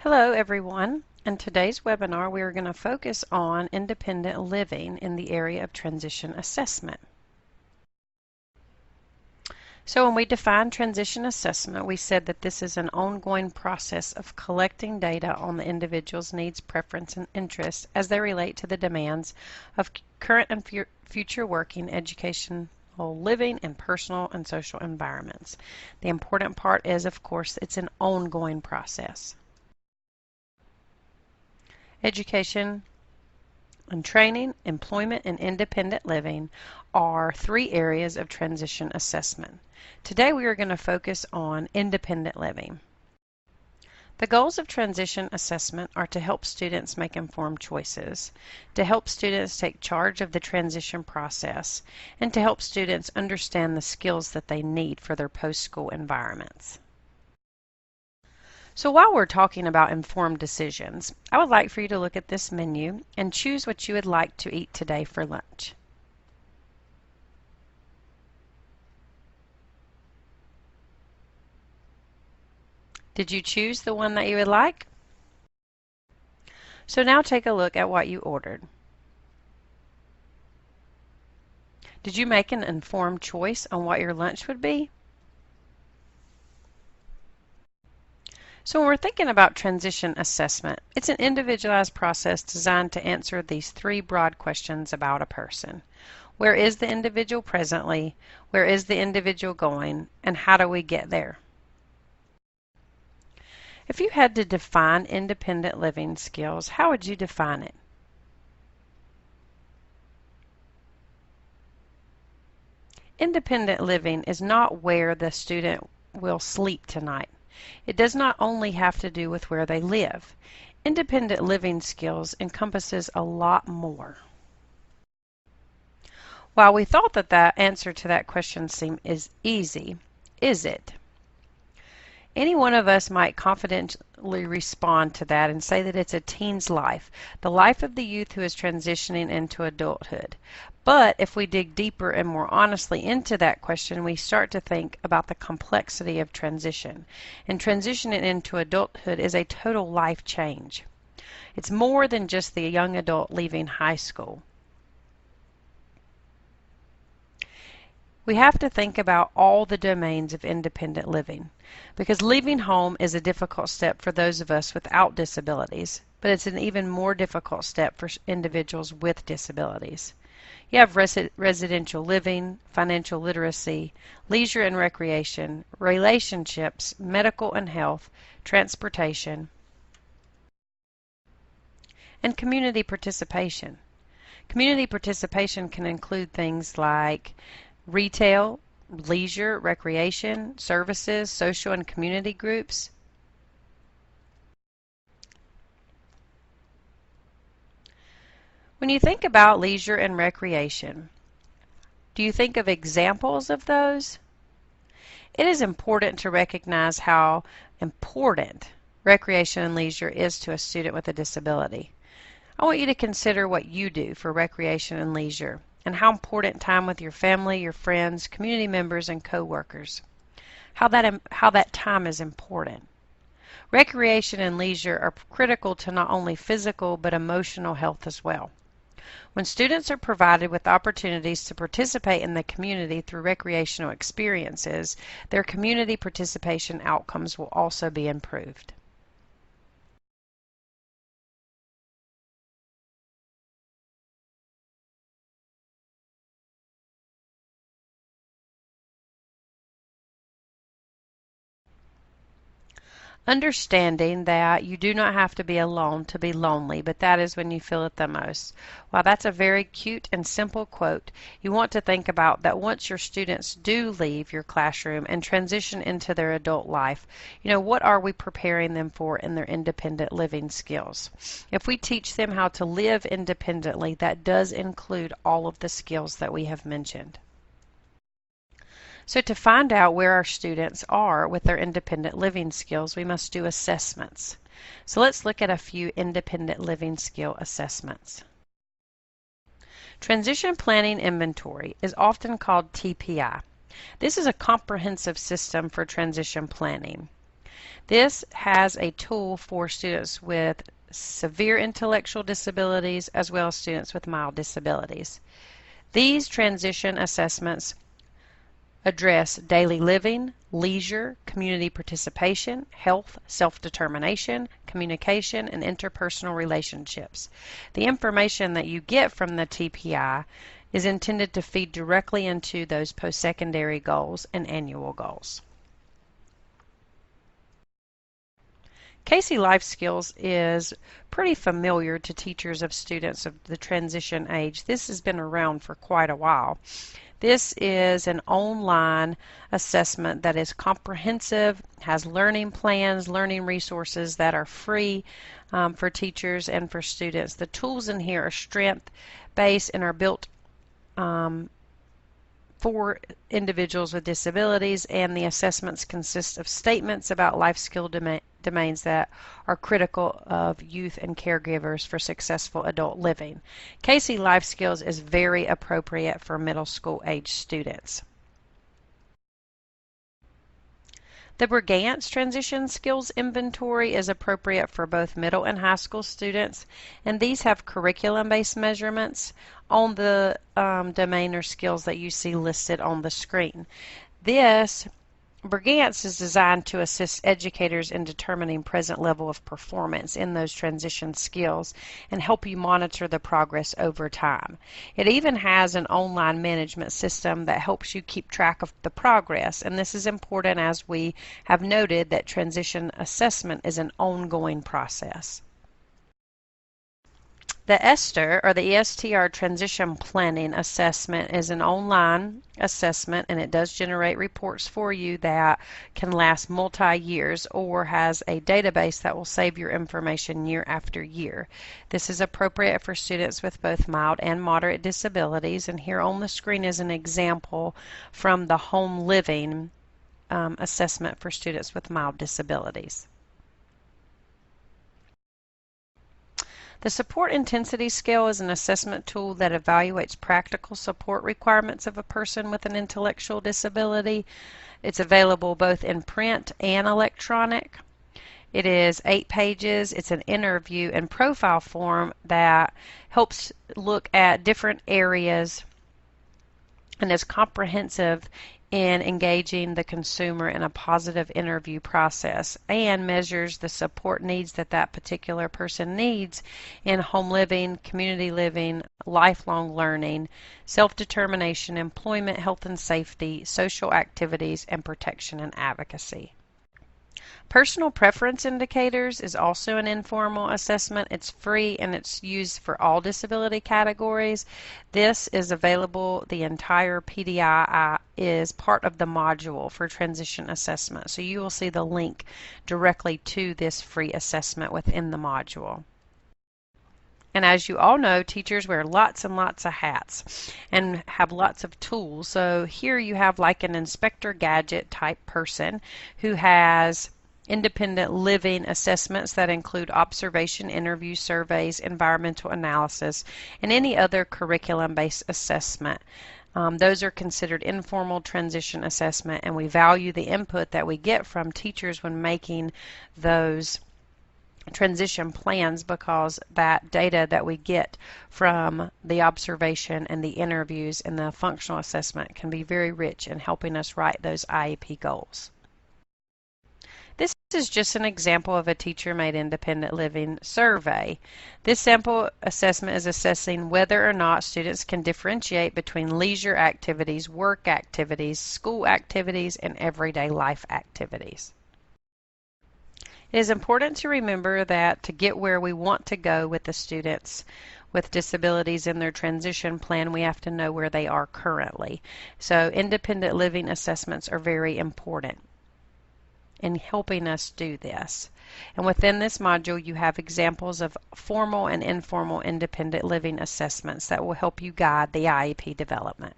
Hello everyone. In today's webinar we are going to focus on independent living in the area of transition assessment. So when we defined transition assessment, we said that this is an ongoing process of collecting data on the individual's needs, preference, and interests as they relate to the demands of current and future working, educational living, and personal and social environments. The important part is, of course, it's an ongoing process. Education and training, employment, and independent living are three areas of transition assessment. Today we are going to focus on independent living. The goals of transition assessment are to help students make informed choices, to help students take charge of the transition process, and to help students understand the skills that they need for their post-school environments. So while we're talking about informed decisions, I would like for you to look at this menu and choose what you would like to eat today for lunch. Did you choose the one that you would like? So now take a look at what you ordered. Did you make an informed choice on what your lunch would be? So when we're thinking about transition assessment, it's an individualized process designed to answer these three broad questions about a person. Where is the individual presently? Where is the individual going? And how do we get there? If you had to define independent living skills, how would you define it? Independent living is not where the student will sleep tonight. It does not only have to do with where they live. Independent living skills encompasses a lot more. While we thought that the answer to that question seemed easy, is it? Any one of us might confidently respond to that and say that it's a teen's life, the life of the youth who is transitioning into adulthood. But if we dig deeper and more honestly into that question, we start to think about the complexity of transition. And transitioning into adulthood is a total life change. It's more than just the young adult leaving high school. We have to think about all the domains of independent living, because leaving home is a difficult step for those of us without disabilities, but it's an even more difficult step for individuals with disabilities. You have residential living, financial literacy, leisure and recreation, relationships, medical and health, transportation, and community participation. Community participation can include things like retail, leisure, recreation, services, social and community groups. When you think about leisure and recreation, do you think of examples of those? It is important to recognize how important recreation and leisure is to a student with a disability. I want you to consider what you do for recreation and leisure, and how important time with your family, your friends, community members, and co-workers. How that time is important. Recreation and leisure are critical to not only physical but emotional health as well. When students are provided with opportunities to participate in the community through recreational experiences, their community participation outcomes will also be improved. Understanding that you do not have to be alone to be lonely, but that is when you feel it the most. While that's a very cute and simple quote, you want to think about that once your students do leave your classroom and transition into their adult life, what are we preparing them for in their independent living skills? If we teach them how to live independently, that does include all of the skills that we have mentioned. So to find out where our students are with their independent living skills, we must do assessments. So let's look at a few independent living skill assessments. Transition Planning Inventory is often called TPI. This is a comprehensive system for transition planning. This has a tool for students with severe intellectual disabilities as well as students with mild disabilities. These transition assessments address daily living, leisure, community participation, health, self-determination, communication, and interpersonal relationships. The information that you get from the TPI is intended to feed directly into those post-secondary goals and annual goals. Casey Life Skills is pretty familiar to teachers of students of the transition age. This has been around for quite a while. This is an online assessment that is comprehensive, has learning plans, learning resources that are free for teachers and for students. The tools in here are strength-based and are built for individuals with disabilities, and the assessments consist of statements about life skill domains that are critical of youth and caregivers for successful adult living. Casey Life Skills is very appropriate for middle school age students. The Brigance Transition Skills Inventory is appropriate for both middle and high school students, and these have curriculum-based measurements on the domain or skills that you see listed on the screen. This Brigance is designed to assist educators in determining present level of performance in those transition skills and help you monitor the progress over time. It even has an online management system that helps you keep track of the progress, and this is important as we have noted that transition assessment is an ongoing process. The ESTR, or the ESTR Transition Planning Assessment, is an online assessment, and it does generate reports for you that can last multi-years or has a database that will save your information year after year. This is appropriate for students with both mild and moderate disabilities, and here on the screen is an example from the home living assessment for students with mild disabilities. The Support Intensity Scale is an assessment tool that evaluates practical support requirements of a person with an intellectual disability. It's available both in print and electronic. It is 8 pages. It's an interview and profile form that helps look at different areas and is comprehensive in engaging the consumer in a positive interview process, and measures the support needs that that particular person needs in home living, community living, lifelong learning, self-determination, employment, health and safety, social activities, and protection and advocacy. Personal Preference Indicators is also an informal assessment. It's free and it's used for all disability categories. This is available, the entire PDI is part of the module for transition assessment. So you will see the link directly to this free assessment within the module. And as you all know, teachers wear lots and lots of hats and have lots of tools. So here you have like an Inspector Gadget type person who has independent living assessments that include observation, interview, surveys, environmental analysis, and any other curriculum-based assessment. Those are considered informal transition assessment, and we value the input that we get from teachers when making those transition plans, because that data that we get from the observation and the interviews and the functional assessment can be very rich in helping us write those IEP goals. This is just an example of a teacher-made independent living survey. This sample assessment is assessing whether or not students can differentiate between leisure activities, work activities, school activities, and everyday life activities. It is important to remember that to get where we want to go with the students with disabilities in their transition plan, we have to know where they are currently. So independent living assessments are very important in helping us do this. And within this module, you have examples of formal and informal independent living assessments that will help you guide the IEP development.